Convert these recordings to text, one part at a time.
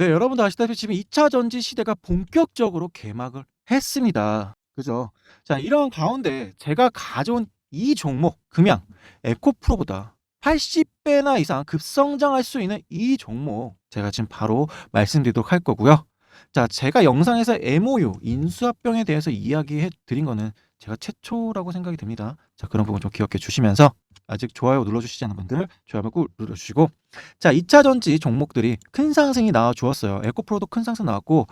네, 여러분도 아시다시피 지금 2차 전지 시대가 본격적으로 개막을 했습니다. 그죠? 자, 이런 가운데 제가 가져온 이 종목 금양 에코프로보다 80배나 이상 급성장할 수 있는 이 종목 제가 지금 바로 말씀드리도록 할 거고요. 자, 제가 영상에서 MOU 인수합병에 대해서 이야기해 드린 거는 제가 최초라고 생각이 듭니다. 자, 그런 부분 좀 기억해 주시면서 아직 좋아요 눌러주시지 않은 분들 좋아요 꾹 눌러주시고, 자, 2차 전지 종목들이 큰 상승이 나와 주었어요. 에코프로도 큰 상승 나왔고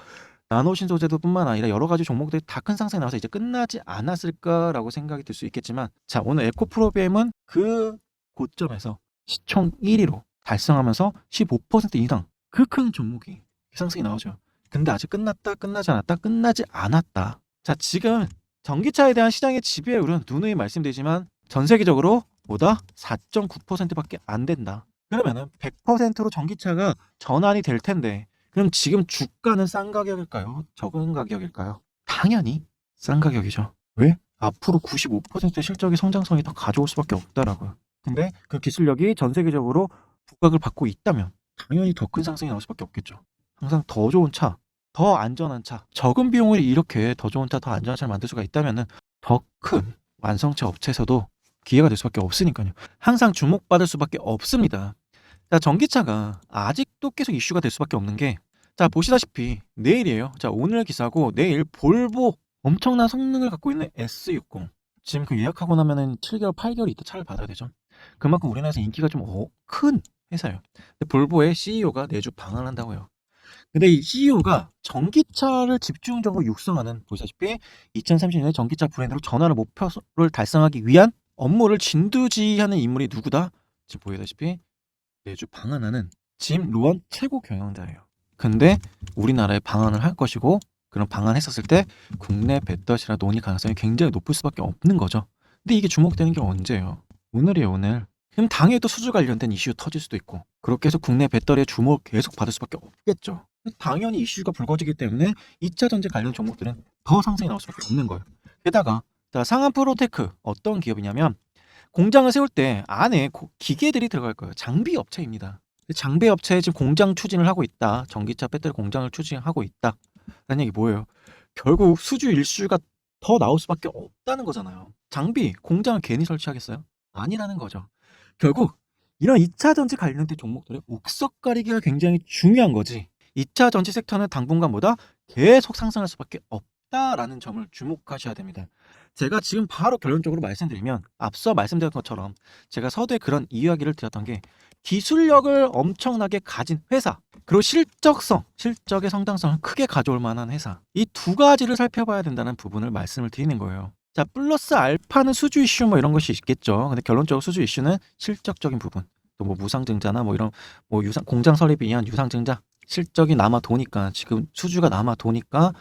나노신소재도뿐만 아니라 여러 가지 종목들이 다 큰 상승이 나와서 이제 끝나지 않았을까라고 생각이 들 수 있겠지만, 자, 오늘 에코프로비엠은 그 고점에서 시총 1위로 달성하면서 15% 이상 그 큰 종목이 상승이 나오죠. 근데 아직 끝났다, 끝나지 않았다, 끝나지 않았다. 자, 지금 전기차에 대한 시장의 지배율은 누누이 말씀드리지만 전 세계적으로 보다 4.9%밖에 안 된다. 그러면은 100%로 전기차가 전환이 될 텐데, 그럼 지금 주가는 싼 가격일까요? 적은 가격일까요? 당연히 싼 가격이죠. 왜? 앞으로 95% 실적의 성장성이 더 가져올 수밖에 없다라고요. 근데 그 기술력이 전 세계적으로 부각을 받고 있다면 당연히 더 큰 상승이 나올 수밖에 없겠죠. 항상 더 좋은 차, 더 안전한 차, 적은 비용을 이렇게 더 좋은 차, 더 안전한 차를 만들 수가 있다면은 더 큰 완성차 업체에서도 기회가 될 수밖에 없으니까요. 항상 주목받을 수밖에 없습니다. 자, 전기차가 아직도 계속 이슈가 될 수밖에 없는 게, 자, 보시다시피 내일이에요. 자, 오늘 기사고 내일 볼보 엄청난 성능을 갖고 있는 S60 지금 그 예약하고 나면은 7개월, 8개월 있다 차를 받아야 되죠. 그만큼 우리나라에서 인기가 좀 큰 회사예요. 근데 볼보의 CEO가 내주 방한한다고 해요. 근데 이 CEO가 전기차를 집중적으로 육성하는, 보시다시피 2030년에 전기차 브랜드로 전환을 목표를 달성하기 위한 업무를 진두지휘하는 인물이 누구다? 지금 보시다시피 내주 방한하는 짐 로원 최고 경영자예요. 근데 우리나라에 방한을 할 것이고, 그런 방한했었을 때 국내 배터리라 논의 가능성이 굉장히 높을 수밖에 없는 거죠. 근데 이게 주목되는 게 언제예요? 오늘이에요, 오늘. 그럼 당일 또 수주 관련된 이슈 터질 수도 있고, 그렇게 해서 국내 배터리의 주목을 계속 받을 수밖에 없겠죠. 당연히 이슈가 불거지기 때문에 2차 전지 관련 종목들은 더 상승이 나올 수밖에 없는 거예요. 게다가 자, 상한 프로테크 어떤 기업이냐면, 공장을 세울 때 안에 기계들이 들어갈 거예요. 장비 업체입니다. 장비 업체에 지금 공장 추진을 하고 있다. 전기차 배터리 공장을 추진하고 있다. 라는 얘기 뭐예요? 결국 수주 일수가 더 나올 수밖에 없다는 거잖아요. 장비, 공장을 괜히 설치하겠어요? 아니라는 거죠. 결국 이런 2차 전지 관련된 종목들의 옥석 가리기가 굉장히 중요한 거지. 2차 전지 섹터는 당분간보다 계속 상승할 수밖에 없다라는 점을 주목하셔야 됩니다. 제가 지금 바로 결론적으로 말씀드리면, 앞서 말씀드린 것처럼 제가 서두에 그런 이야기를 드렸던 게, 기술력을 엄청나게 가진 회사, 그리고 실적성, 실적의 성장성을 크게 가져올 만한 회사, 이 두 가지를 살펴봐야 된다는 부분을 말씀을 드리는 거예요. 자, 플러스 알파는 수주 이슈 뭐 이런 것이 있겠죠. 근데 결론적으로 수주 이슈는 실적적인 부분, 또 뭐 무상증자나 뭐 이런 뭐 공장 설립에 의한 유상증자, 실적이 남아 도니까, 지금 수주가 남아 도니까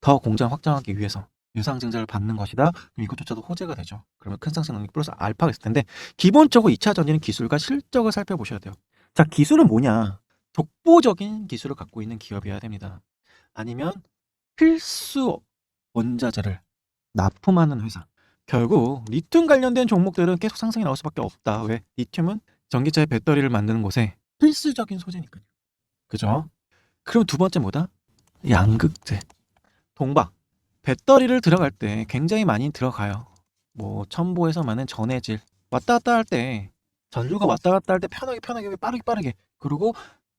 더 공장 확장하기 위해서 유상증자를 받는 것이다. 이것조차도 호재가 되죠. 그러면 큰 상승 능력 플러스 알파가 있을 텐데, 기본적으로 2차 전지는 기술과 실적을 살펴보셔야 돼요. 자, 기술은 뭐냐? 독보적인 기술을 갖고 있는 기업이어야 됩니다. 아니면 필수 원자재를 납품하는 회사. 결국 리튬 관련된 종목들은 계속 상승이 나올 수밖에 없다. 왜? 리튬은 전기차의 배터리를 만드는 곳에 필수적인 소재니까요. 그죠? 그럼 두 번째 뭐다? 양극재. 동박. 배터리를 들어갈 때 굉장히 많이 들어가요. 뭐 첨보에서 많은 전해질, 왔다 갔다 할 때, 전류가 왔다 갔다 할 때 편하게 빠르게, 그리고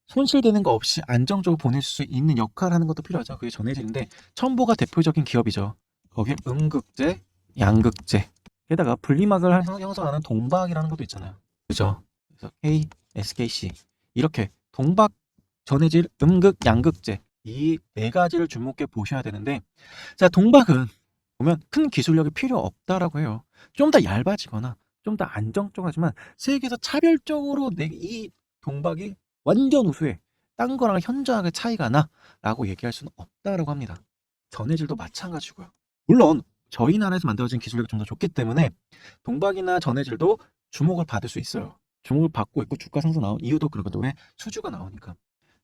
손실되는 거 없이 안정적으로 보낼 수 있는 역할을 하는 것도 필요하죠. 그게 전해질인데, 첨보가 대표적인 기업이죠. 거기에 음극재, 양극재, 게다가 분리막을 형성하는 동박이라는 것도 있잖아요. 그죠? 그래서 K, SKC 이렇게 동박, 전해질, 음극, 양극재, 이 네 가지를 주목해 보셔야 되는데, 자, 동박은 보면 큰 기술력이 필요 없다라고 해요. 좀 더 얇아지거나 좀 더 안정적하지만 세계에서 차별적으로 이 동박이 완전 우수해, 딴 거랑 현저하게 차이가 나라고 얘기할 수는 없다라고 합니다. 전해질도 마찬가지고요. 물론 저희 나라에서 만들어진 기술력이 좀 더 좋기 때문에 동박이나 전해질도 주목을 받을 수 있어요. 주목을 받고 있고 주가 상승 나온 이유도 그렇거든요. 왜? 수주가 나오니까.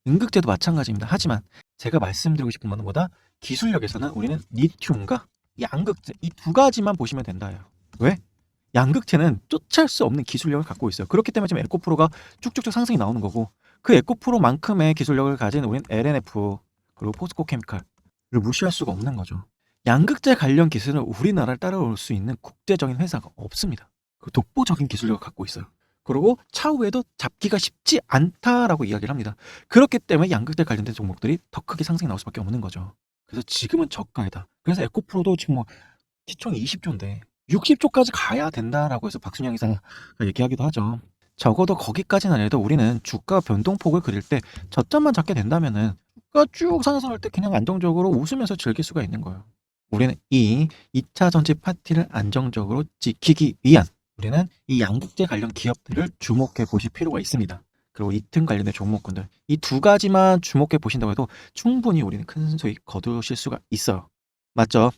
음극재도 마찬가지입니다. 하지만 제가 말씀드리고 싶은 거는 뭐다? 기술력에서는 우리는 리튬과 양극재 이 두 가지만 보시면 된다요. 왜? 양극재는 쫓아올 수 없는 기술력을 갖고 있어요. 그렇기 때문에 지금 에코프로가 쭉쭉쭉 상승이 나오는 거고, 그 에코프로만큼의 기술력을 가진 우린 LNF 그리고 포스코 케미칼을 무시할 수가 없는 거죠. 양극재 관련 기술은 우리나라를 따라올 수 있는 국제적인 회사가 없습니다. 그 독보적인 기술력을 갖고 있어요. 그리고 차후에도 잡기가 쉽지 않다라고 이야기를 합니다. 그렇기 때문에 양극재 관련된 종목들이 더 크게 상승이 나올 수밖에 없는 거죠. 그래서 지금은 저가이다. 그래서 에코프로도 지금 뭐 시총이 20조인데 60조까지 가야 된다라고 해서 박순영 이사가 얘기하기도 하죠. 적어도 거기까지는 아니라도 우리는 주가 변동폭을 그릴 때 저점만 잡게 된다면은 주가 쭉 상승할 때 그냥 안정적으로 웃으면서 즐길 수가 있는 거예요. 우리는 이 2차 전지 파티를 안정적으로 지키기 위한 우리는 이 양극재 관련 기업들을 주목해 보실 필요가 있습니다. 그리고 이틈 관련된 종목군들 이 두 가지만 주목해 보신다고 해도 충분히 우리는 큰 수익 거두실 수가 있어요. 맞죠?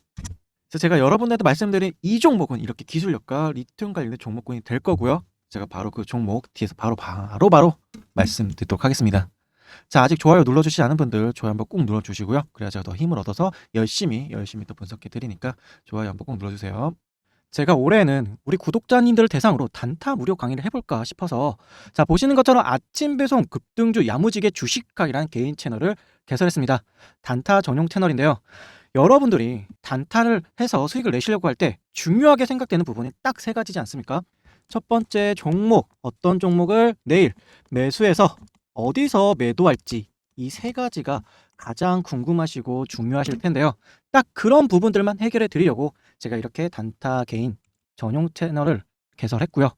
그래서 제가 여러분들한테 말씀드린 이 종목은 이렇게 기술력과 리튬 관련된 종목군이 될 거고요. 제가 바로 그 종목 뒤에서 바로 말씀드리도록 하겠습니다. 자, 아직 좋아요 눌러주시지 않은 분들 좋아요 한번 꾹 눌러주시고요. 그래야 제가 더 힘을 얻어서 열심히 또 분석해 드리니까 좋아요 한번 꾹 눌러주세요. 제가 올해는 우리 구독자님들을 대상으로 단타 무료 강의를 해볼까 싶어서 자, 보시는 것처럼 아침 배송 급등주 야무지게 주식학이라는 개인 채널을 개설했습니다. 단타 전용 채널인데요. 여러분들이 단타를 해서 수익을 내시려고 할 때 중요하게 생각되는 부분이 딱 세 가지지 않습니까? 첫 번째 종목, 어떤 종목을 내일 매수해서 어디서 매도할지 이 세 가지가 가장 궁금하시고 중요하실 텐데요. 딱 그런 부분들만 해결해 드리려고 제가 이렇게 단타 개인 전용 채널을 개설했고요.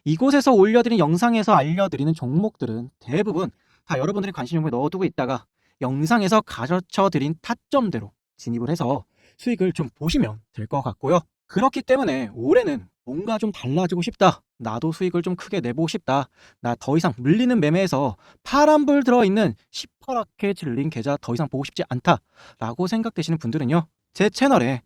이곳에서 올려드린 영상에서 알려드리는 종목들은 대부분 다 여러분들이 관심 종목에 넣어두고 있다가 영상에서 가르쳐드린 타점대로 진입을 해서 수익을 좀 보시면 될 것 같고요. 그렇기 때문에 올해는 뭔가 좀 달라지고 싶다. 나도 수익을 좀 크게 내보고 싶다. 나 더 이상 물리는 매매에서 파란불 들어있는 시퍼렇게 질린 계좌 더 이상 보고 싶지 않다 라고 생각되시는 분들은요, 제 채널에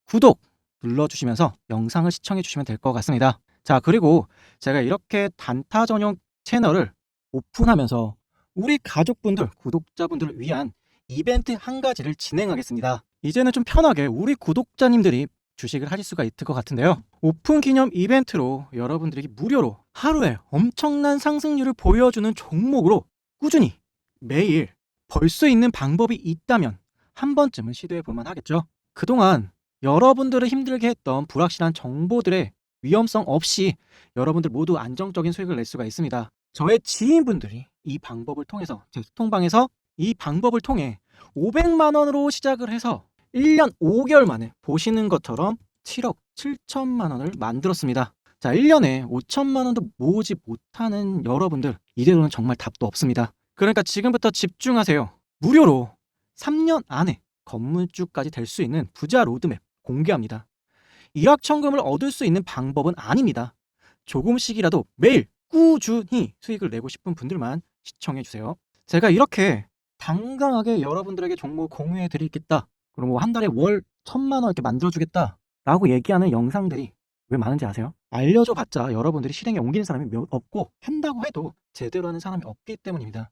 구독 눌러주시면서 영상을 시청해 주시면 될 것 같습니다. 자, 그리고 제가 이렇게 단타 전용 채널을 오픈하면서 우리 가족분들, 구독자분들을 위한 이벤트 한 가지를 진행하겠습니다. 이제는 좀 편하게 우리 구독자님들이 주식을 하실 수가 있을 것 같은데요. 오픈 기념 이벤트로 여러분들에게 무료로 하루에 엄청난 상승률을 보여주는 종목으로 꾸준히 매일 벌 수 있는 방법이 있다면 한 번쯤은 시도해 볼만 하겠죠. 그동안 여러분들을 힘들게 했던 불확실한 정보들의 위험성 없이 여러분들 모두 안정적인 수익을 낼 수가 있습니다. 저의 지인분들이 이 방법을 통해서 제 소통방에서 이 방법을 통해 500만 원으로 시작을 해서 1년 5개월 만에 보시는 것처럼 7억 7천만 원을 만들었습니다. 자, 1년에 5천만 원도 모으지 못하는 여러분들, 이대로는 정말 답도 없습니다. 그러니까 지금부터 집중하세요. 무료로 3년 안에 건물주까지 될 수 있는 부자 로드맵 공개합니다. 일확천금을 얻을 수 있는 방법은 아닙니다. 조금씩이라도 매일 꾸준히 수익을 내고 싶은 분들만 시청해주세요. 제가 이렇게 당당하게 여러분들에게 종목 공유해 드리겠다, 그럼 뭐 한 달에 월 1,000만 원 이렇게 만들어주겠다 라고 얘기하는 영상들이 왜 많은지 아세요? 알려줘 봤자 여러분들이 실행에 옮기는 사람이 없고, 한다고 해도 제대로 하는 사람이 없기 때문입니다.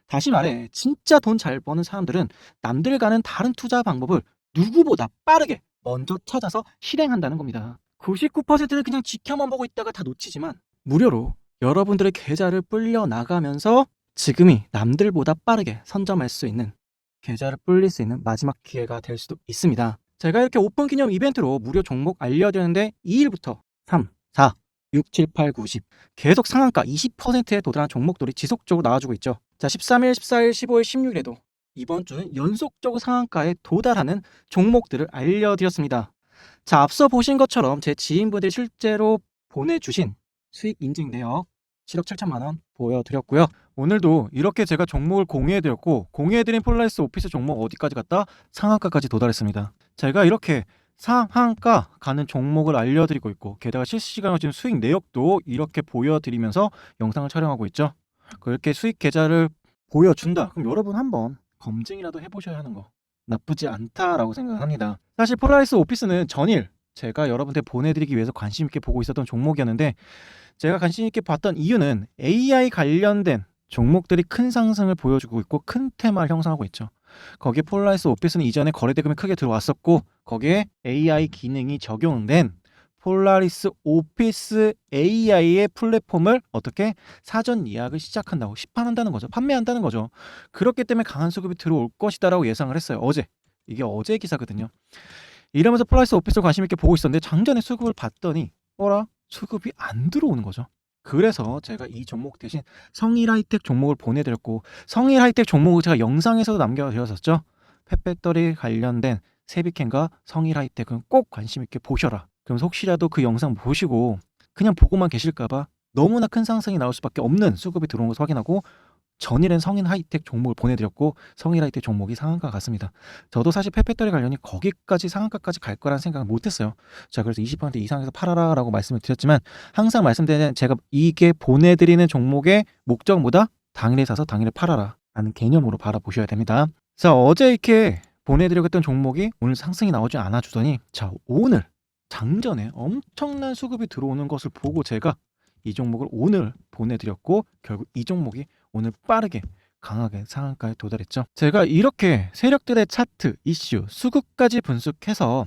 다시 말해, 진짜 돈 잘 버는 사람들은 남들과는 다른 투자 방법을 누구보다 빠르게 먼저 찾아서 실행한다는 겁니다. 99%는 그냥 지켜만 보고 있다가 다 놓치지만 무료로 여러분들의 계좌를 불려 나가면서 지금이 남들보다 빠르게 선점할 수 있는, 계좌를 불릴 수 있는 마지막 기회가 될 수도 있습니다. 제가 이렇게 오픈 기념 이벤트로 무료 종목 알려드렸는데 2일부터 3, 4, 6, 7, 8, 9, 10 계속 상한가 20%에 도달한 종목들이 지속적으로 나와주고 있죠. 자, 13일, 14일, 15일, 16일에도 이번 주는 연속적으로 상한가에 도달하는 종목들을 알려드렸습니다. 자, 앞서 보신 것처럼 제 지인분들이 실제로 보내주신 수익 인증 내역 7억 7천만 원 보여드렸고요. 오늘도 이렇게 제가 종목을 공유해드렸고, 공유해드린 폴라리스 오피스 종목 어디까지 갔다? 상한가까지 도달했습니다. 제가 이렇게 상한가 가는 종목을 알려드리고 있고, 게다가 실시간으로 지금 수익 내역도 이렇게 보여드리면서 영상을 촬영하고 있죠. 그렇게 수익 계좌를 보여준다, 그럼 여러분 한번 검증이라도 해보셔야 하는 거 나쁘지 않다라고 생각합니다. 사실 폴라리스 오피스는 전일 제가 여러분한테 보내드리기 위해서 관심 있게 보고 있었던 종목이었는데, 제가 관심 있게 봤던 이유는 AI 관련된 종목들이 큰 상승을 보여주고 있고 큰 테마를 형성하고 있죠. 거기에 폴라리스 오피스는 이전에 거래 대금이 크게 들어왔었고, 거기에 AI 기능이 적용된 폴라리스 오피스 AI의 플랫폼을 어떻게 사전 예약을 시작한다고 시판한다는 거죠. 판매한다는 거죠. 그렇기 때문에 강한 수급이 들어올 것이다라고 예상을 했어요. 어제. 이게 어제 기사거든요. 이러면서 폴라리스 오피스를 관심 있게 보고 있었는데 장전에 수급을 봤더니 어라? 수급이 안 들어오는 거죠. 그래서 제가 이 종목 대신 성일하이텍 종목을 보내드렸고, 성일하이텍 종목을 제가 영상에서도 남겨드렸었죠. 펫배터리 관련된 세비캔과 성일하이텍은 꼭 관심 있게 보셔라. 그러면서 혹시라도 그 영상 보시고 그냥 보고만 계실까봐 너무나 큰 상승이 나올 수밖에 없는 수급이 들어온 것을 확인하고 전일엔 성인 하이텍 종목을 보내드렸고 성인 하이텍 종목이 상한가 갔습니다. 저도 사실 펫배터리 관련이 거기까지 상한가까지 갈 거라는 생각을 못했어요. 자, 그래서 20% 이상에서 팔아라 라고 말씀을 드렸지만 항상 말씀드리는 제가 이게 보내드리는 종목의 목적보다 당일에 사서 당일에 팔아라 라는 개념으로 바라보셔야 됩니다. 자, 어제 이렇게 보내드렸던 종목이 오늘 상승이 나오지 않아 주더니 자, 오늘 장전에 엄청난 수급이 들어오는 것을 보고 제가 이 종목을 오늘 보내드렸고 결국 이 종목이 오늘 빠르게 강하게 상한가에 도달했죠. 제가 이렇게 세력들의 차트, 이슈, 수급까지 분석해서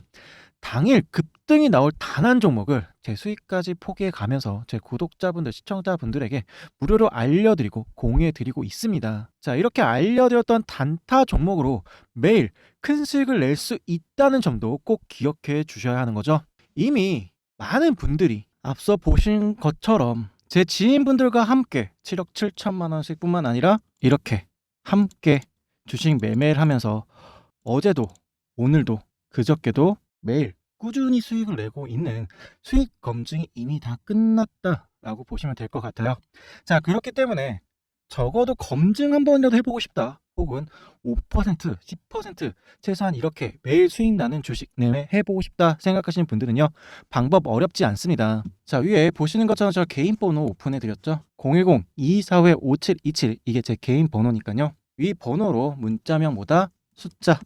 당일 급등이 나올 단 한 종목을 제 수익까지 포기해 가면서 제 구독자분들, 시청자분들에게 무료로 알려드리고 공유해드리고 있습니다. 자, 이렇게 알려드렸던 단타 종목으로 매일 큰 수익을 낼 수 있다는 점도 꼭 기억해 주셔야 하는 거죠. 이미 많은 분들이 앞서 보신 것처럼 제 지인분들과 함께 7억 7천만 원씩 뿐만 아니라 이렇게 함께 주식 매매를 하면서 어제도 오늘도 그저께도 매일 꾸준히 수익을 내고 있는 수익 검증이 이미 다 끝났다라고 보시면 될 것 같아요. 자, 그렇기 때문에 적어도 검증 한 번이라도 해보고 싶다, 혹은 5%, 10% 최소한 이렇게 매일 수익 나는 주식 매매 해보고 싶다 생각하시는 분들은요, 방법 어렵지 않습니다. 자, 위에 보시는 것처럼 저 개인 번호 오픈해 드렸죠. 010-2245-5727 이게 제 개인 번호니까요. 위 번호로 문자명보다 숫자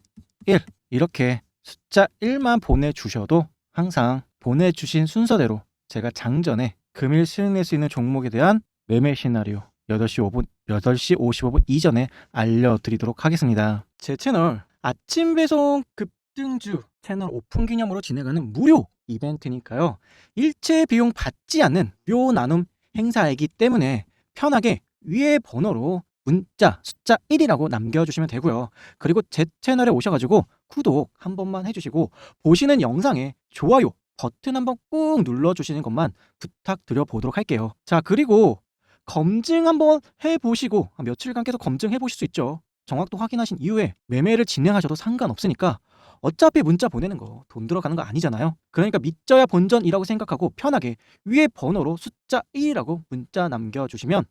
1 이렇게 숫자 1만 보내주셔도 항상 보내주신 순서대로 제가 장전에 금일 수익 낼 수 있는 종목에 대한 매매 시나리오 8시 55분 이전에 알려드리도록 하겠습니다. 제 채널 아침 배송 급등주 채널 오픈 기념으로 진행하는 무료 이벤트니까요. 일체 비용 받지 않는 묘 나눔 행사이기 때문에 편하게 위에 번호로 문자 숫자 1이라고 남겨주시면 되고요. 그리고 제 채널에 오셔가지고 구독 한 번만 해주시고 보시는 영상에 좋아요 버튼 한번 꾹 눌러주시는 것만 부탁드려 보도록 할게요. 자, 그리고 검증 한번 해보시고 며칠간 계속 검증해 보실 수 있죠. 정확도 확인하신 이후에 매매를 진행하셔도 상관없으니까 어차피 문자 보내는 거 돈 들어가는 거 아니잖아요. 그러니까 믿져야 본전이라고 생각하고 편하게 위에 번호로 숫자 1이라고 문자 남겨주시면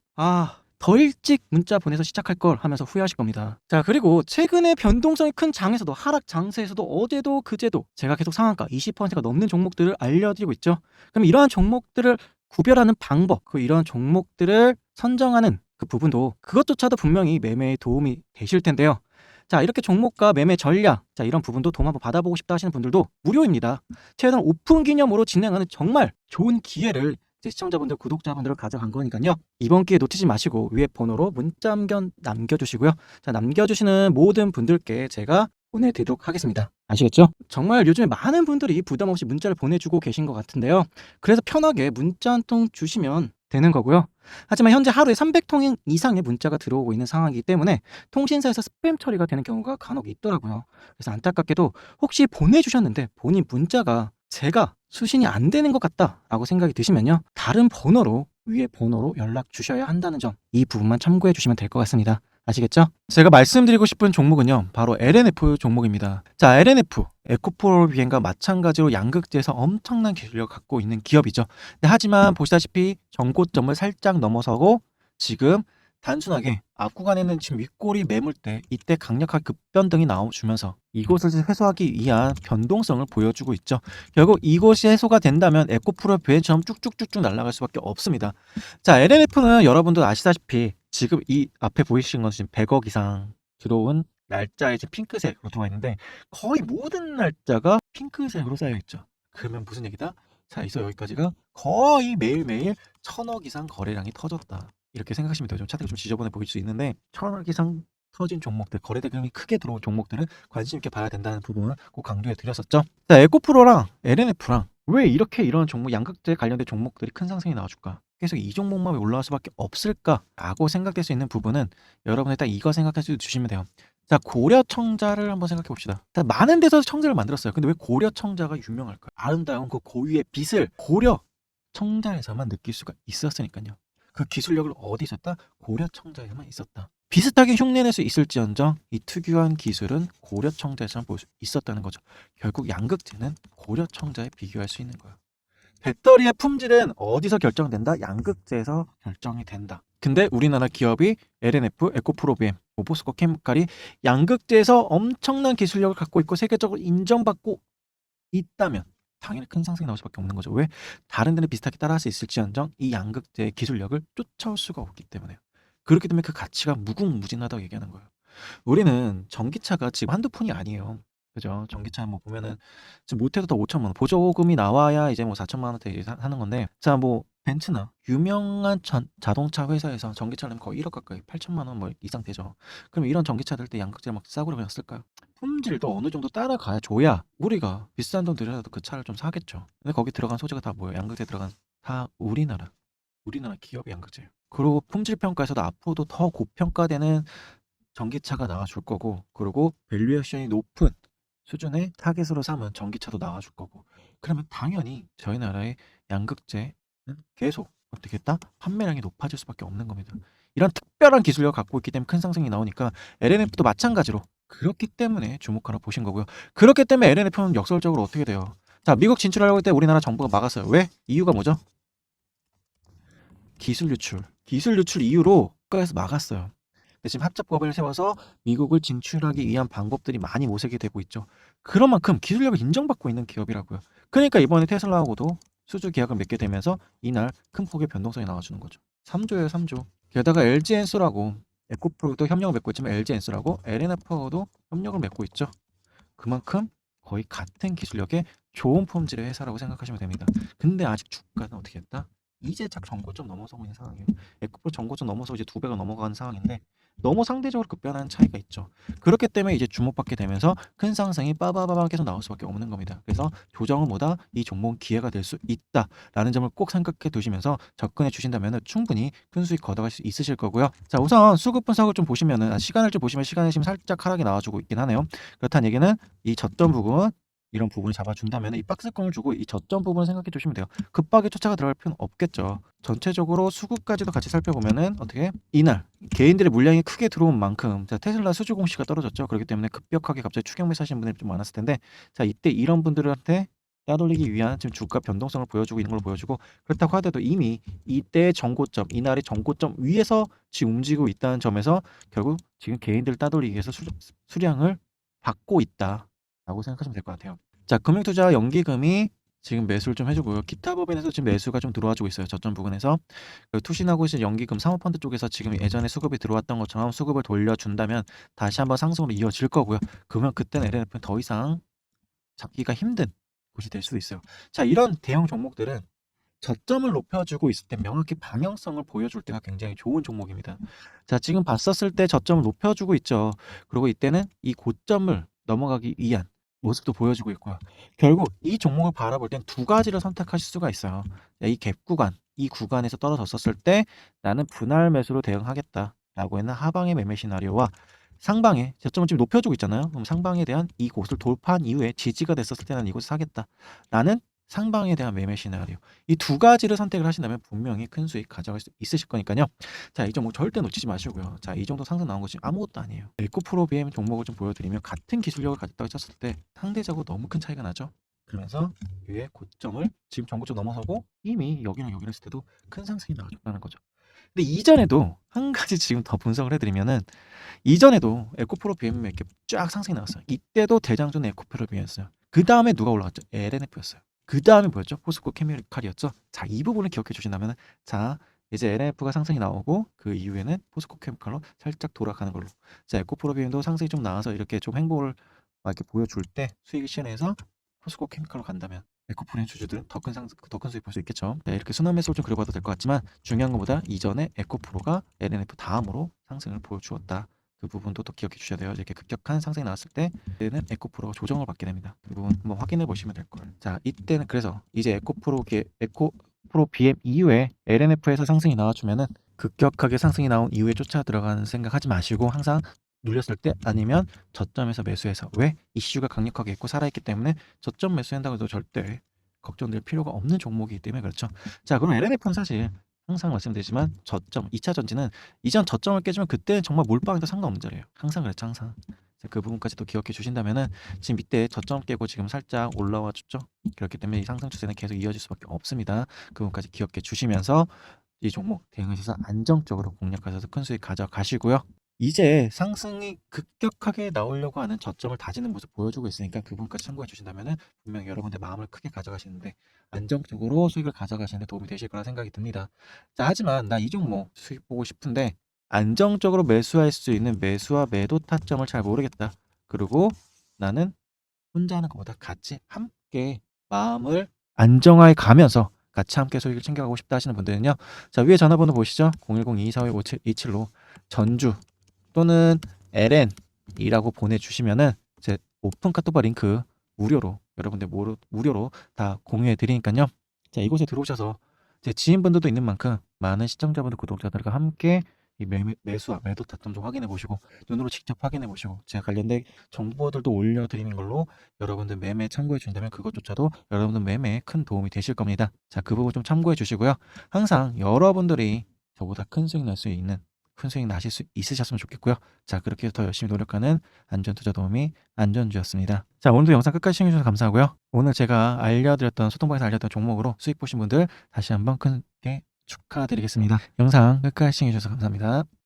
더 일찍 문자 보내서 시작할 걸 하면서 후회하실 겁니다. 자, 그리고 최근에 변동성이 큰 장에서도 하락 장세에서도 어제도 그제도 제가 계속 상한가 20%가 넘는 종목들을 알려드리고 있죠. 그럼 이러한 종목들을 구별하는 방법, 이런 종목들을 선정하는 그 부분도 그것조차도 분명히 매매에 도움이 되실 텐데요. 자, 이렇게 종목과 매매 전략, 자, 이런 부분도 도움 한번 받아보고 싶다 하시는 분들도 무료입니다. 채널 오픈 기념으로 진행하는 정말 좋은 기회를 제 시청자분들, 구독자분들을 가져간 거니까요. 이번 기회 놓치지 마시고 위에 번호로 문자 남겨주시고요. 자, 남겨주시는 모든 분들께 제가 보내드리도록 하겠습니다. 아시겠죠? 정말 요즘에 많은 분들이 부담 없이 문자를 보내주고 계신 것 같은데요. 그래서 편하게 문자 한 통 주시면 되는 거고요. 하지만 현재 하루에 300통 이상의 문자가 들어오고 있는 상황이기 때문에 통신사에서 스팸 처리가 되는 경우가 간혹 있더라고요. 그래서 안타깝게도 혹시 보내주셨는데 본인 문자가 제가 수신이 안 되는 것 같다라고 생각이 드시면요, 다른 번호로 위에 번호로 연락 주셔야 한다는 점, 이 부분만 참고해 주시면 될 것 같습니다. 아시겠죠? 제가 말씀드리고 싶은 종목은요, 바로 LNF 종목입니다. 자, LNF 에코프로 비행과 마찬가지로 양극재에서 엄청난 기술력을 갖고 있는 기업이죠. 하지만 보시다시피 전고점을 살짝 넘어서고 지금 단순하게 앞구간에는 지금 윗골이 매물대, 이때 강력한 급변동이 나와주면서 이곳을 해소하기 위한 변동성을 보여주고 있죠. 결국 이곳이 해소가 된다면 에코프로 비행처럼 쭉쭉쭉쭉 날아갈 수밖에 없습니다. 자, LNF는 여러분도 아시다시피 지금 이 앞에 보이시는 것은 100억 이상 들어온 날짜에 지금 핑크색으로 들어와 있는데 거의 모든 날짜가 핑크색으로 쌓여 있죠. 그러면 무슨 얘기다? 자, 있어 여기까지가 거의 매일매일 1000억 이상 거래량이 터졌다, 이렇게 생각하시면 돼요. 좀 차트가 좀 지저분해 보일 수 있는데 1000억 이상 터진 종목들, 거래 대금이 크게 들어온 종목들은 관심 있게 봐야 된다는 부분을 꼭 강조해 드렸었죠. 자, 에코프로랑 LNF랑 왜 이렇게 이런 종목, 양극재 관련된 종목들이 큰 상승이 나와줄까? 계속 이 종목만 왜 올라갈 수밖에 없을까라고 생각될 수 있는 부분은 여러분 일단 이거 생각해 주시면 돼요. 자, 고려청자를 한번 생각해 봅시다. 자, 많은 데서 청자를 만들었어요. 근데 왜 고려청자가 유명할까요? 아름다운 그 고유의 빛을 고려청자에서만 느낄 수가 있었으니까요. 그 기술력을 어디 있었다? 고려청자에만 있었다. 비슷하게 흉내낼 수 있을지언정 이 특유한 기술은 고려청자에서만 볼 수 있었다는 거죠. 결국 양극재는 고려청자에 비교할 수 있는 거예요. 배터리의 품질은 어디서 결정된다? 양극재에서 결정이 된다. 근데 우리나라 기업이 LNF, 에코프로비엠, 포스코 케미칼이 양극재에서 엄청난 기술력을 갖고 있고 세계적으로 인정받고 있다면 당연히 큰 상승이 나올 수밖에 없는 거죠. 왜? 다른 데는 비슷하게 따라할 수 있을지언정 이 양극재의 기술력을 쫓아올 수가 없기 때문에요. 그렇기 때문에 그 가치가 무궁무진하다고 얘기하는 거예요. 우리는 전기차가 지금 한두 푼이 아니에요. 그죠? 전기차 뭐 보면은 지금 못해도 더 5천만 원. 보조금이 나와야 이제 뭐 4천만 원대 이제 하는 건데, 자, 뭐 벤츠나 유명한 자동차 회사에서 전기차를 거의 1억 가까이 8천만 원 뭐 이상 되죠. 그럼 이런 전기차들 때 양극재를 막 싸구려 그냥 쓸까요? 품질도 어느 정도 따라가야 줘야 우리가 비싼 돈 들여서 그 차를 좀 사겠죠. 근데 거기 들어간 소재가 다 뭐예요? 양극재 들어간 다 우리나라 기업의 양극재예요. 그리고 품질 평가에서도 앞으로도 더 고평가되는 전기차가 나와줄 거고, 그리고 밸류에이션이 높은 수준의 타겟으로 삼은 전기차도 나와줄 거고, 그러면 당연히 저희 나라의 양극재는 계속 어떻게 했다? 판매량이 높아질 수밖에 없는 겁니다. 이런 특별한 기술력을 갖고 있기 때문에 큰 상승이 나오니까 LNF도 마찬가지로 그렇기 때문에 주목하라 보신 거고요. 그렇기 때문에 LNF는 역설적으로 어떻게 돼요? 자, 미국 진출하려고 할 때 우리나라 정부가 막았어요. 왜? 이유가 뭐죠? 기술 유출. 기술 유출 이유로 국가에서 막았어요. 근데 지금 합작법을 세워서 미국을 진출하기 위한 방법들이 많이 모색이 되고 있죠. 그런 만큼 기술력을 인정받고 있는 기업이라고요. 그러니까 이번에 테슬라하고도 수주 계약을 맺게 되면서 이날 큰 폭의 변동성이 나와주는 거죠. 3조예요, 3조. 게다가 LG엔솔하고 에코프로도 협력을 맺고 있지만 LG엔솔하고 LNF하고도 협력을 맺고 있죠. 그만큼 거의 같은 기술력의 좋은 품질의 회사라고 생각하시면 됩니다. 근데 아직 주가는 어떻게 했다? 이제 작 정고점 넘어서고 있는 상황이에요. 에코프로 정고점 넘어서 이제 2배가 넘어가는 상황인데 너무 상대적으로 급변하는 차이가 있죠. 그렇기 때문에 이제 주목받게 되면서 큰 상승이 빠바바바 계속 나올 수밖에 없는 겁니다. 그래서 조정은 뭐다? 이 종목은 기회가 될 수 있다라는 점을 꼭 생각해 두시면서 접근해 주신다면 충분히 큰 수익 걷어갈 수 있으실 거고요. 자, 우선 수급 분석을 좀 보시면은 시간을 좀 보시면 시간이 지금 살짝 하락이 나와주고 있긴 하네요. 그렇다는 얘기는 이 저점 부분 이런 부분을 잡아준다면 이 박스권을 주고 이 저점 부분을 생각해 주시면 돼요. 급하게 쫓아가 들어갈 필요는 없겠죠. 전체적으로 수급까지도 같이 살펴보면은 어떻게 이날 개인들의 물량이 크게 들어온 만큼 자, 테슬라 수주 공시가 떨어졌죠. 그렇기 때문에 급격하게 갑자기 추격 매수하시는 분들이 좀 많았을 텐데 자, 이때 이런 분들한테 따돌리기 위한 지금 주가 변동성을 보여주고 있는 걸 보여주고 그렇다고 하더라도 이미 이때의 정고점 이날의 정고점 위에서 지금 움직이고 있다는 점에서 결국 지금 개인들 따돌리기 위해서 수량을 받고 있다라고 생각하시면 될 것 같아요. 자, 금융투자 연기금이 지금 매수를 좀 해주고요. 기타 법인에서 지금 매수가 좀 들어와주고 있어요. 저점 부근에서. 투신하고 있는 연기금 사모펀드 쪽에서 지금 예전에 수급이 들어왔던 것처럼 수급을 돌려준다면 다시 한번 상승으로 이어질 거고요. 그러면 그때는 LNF는 더 이상 잡기가 힘든 곳이 될 수도 있어요. 자, 이런 대형 종목들은 저점을 높여주고 있을 때 명확히 방향성을 보여줄 때가 굉장히 좋은 종목입니다. 자, 지금 봤었을 때 저점을 높여주고 있죠. 그리고 이때는 이 고점을 넘어가기 위한 모습도 보여주고 있고요. 결국 이 종목을 바라볼 땐 두 가지를 선택하실 수가 있어요. 이 갭 구간, 이 구간에서 떨어졌었을 때 나는 분할 매수로 대응하겠다라고 했는 하방의 매매 시나리오와 상방에 저점을 지금 높여주고 있잖아요. 그럼 상방에 대한 이 곳을 돌파한 이후에 지지가 됐었을 때는 이곳을 사겠다라는 상방에 대한 매매 시나리오. 이 두 가지를 선택을 하신다면 분명히 큰 수익 가져갈 수 있으실 거니까요. 자, 이 종목 절대 놓치지 마시고요. 자, 이 정도 상승 나온 것이 아무것도 아니에요. 에코프로 BM 종목을 좀 보여드리면 같은 기술력을 가졌다고 쳤을 때 상대적으로 너무 큰 차이가 나죠. 그러면서 위에 고점을 지금 전고점 넘어서고 이미 여기랑 여기를 했을 때도 큰 상승이 나왔다는 거죠. 근데 이전에도 한 가지 지금 더 분석을 해드리면은 이전에도 에코프로 BM 이렇게 쫙 상승이 나왔어요. 이때도 대장주는 에코프로 BM이었어요. 그 다음에 누가 올라갔죠? LNF였어요. 그 다음에 뭐였죠? 포스코 케미칼이었죠. 자, 이 부분을 기억해 주신다면 자, 이제 LNF가 상승이 나오고 그 이후에는 포스코 케미칼로 살짝 돌아가는 걸로. 자, 에코프로 BM도 상승이 좀 나와서 이렇게 좀 행보를 막 이렇게 보여줄 때 수익을 실현해서 포스코 케미칼로 간다면 에코프로의 주주들은 더 큰 수익 볼 수 있겠죠. 네, 이렇게 순환 매수를 좀 그려봐도 될 것 같지만 중요한 것보다 이전에 에코프로가 LNF 다음으로 상승을 보여주었다. 그 부분도 또 기억해 주셔야 돼요. 이렇게 급격한 상승이 나왔을 때는 에코프로가 조정을 받게 됩니다. 그 부분 한번 확인해 보시면 될 거예요. 자, 이때는 그래서 이제 에코프로 BM 이후에 LNF에서 상승이 나와주면은 급격하게 상승이 나온 이후에 쫓아 들어가는 생각하지 마시고 항상 눌렸을 때 아니면 저점에서 매수해서, 왜? 이슈가 강력하게 있고 살아있기 때문에 저점 매수한다고 해도 절대 걱정될 필요가 없는 종목이기 때문에 그렇죠. 자, 그럼 LNF는 사실 항상 말씀드리지만 저점, 2차 전지는 이전 저점을 깨주면 그때는 정말 몰빵해도 상관없는 자리예요. 항상 그렇죠, 항상. 자, 그 부분까지도 기억해 주신다면은 지금 밑에 저점 깨고 지금 살짝 올라와 줬죠. 그렇기 때문에 이 상승 추세는 계속 이어질 수밖에 없습니다. 그 부분까지 기억해 주시면서 이 종목 대응하셔서 안정적으로 공략하셔서 큰 수익 가져가시고요. 이제 상승이 급격하게 나오려고 하는 저점을 다지는 모습 보여주고 있으니까 그 부분까지 참고해 주신다면은 분명히 여러분들 마음을 크게 가져가시는데 안정적으로 수익을 가져가시는데 도움이 되실 거라 생각이 듭니다. 자, 하지만 나 이 종목 수익 보고 싶은데 안정적으로 매수할 수 있는 매수와 매도 타점을 잘 모르겠다. 그리고 나는 혼자 하는 것보다 같이 함께 마음을 안정하게 가면서 같이 함께 수익을 챙겨가고 싶다 하시는 분들은요. 자, 위에 전화번호 보시죠. 010-2245-5727로 전주 또는 LN이라고 보내주시면은 제 오픈 카톡바 링크 무료로 여러분들 무료로 다 공유해 드리니까요. 자, 이곳에 들어오셔서 제 지인분들도 있는 만큼 많은 시청자분들, 구독자들과 함께 이 매수와 매도 타점 좀 확인해 보시고 눈으로 직접 확인해 보시고 제가 관련된 정보들도 올려드리는 걸로 여러분들 매매 참고해 주신다면 그것조차도 여러분들 매매에 큰 도움이 되실 겁니다. 자, 그 부분 좀 참고해 주시고요. 항상 여러분들이 저보다 큰 수익 날 수 있는, 큰 수익 나실 수 있으셨으면 좋겠고요. 자, 그렇게 더 열심히 노력하는 안전투자 도우미 안전주였습니다. 자, 오늘도 영상 끝까지 시청해주셔서 감사하고요. 오늘 제가 소통방에서 알려드렸던 종목으로 수익 보신 분들 다시 한번 크게 축하드리겠습니다. 영상 끝까지 시청해주셔서 감사합니다.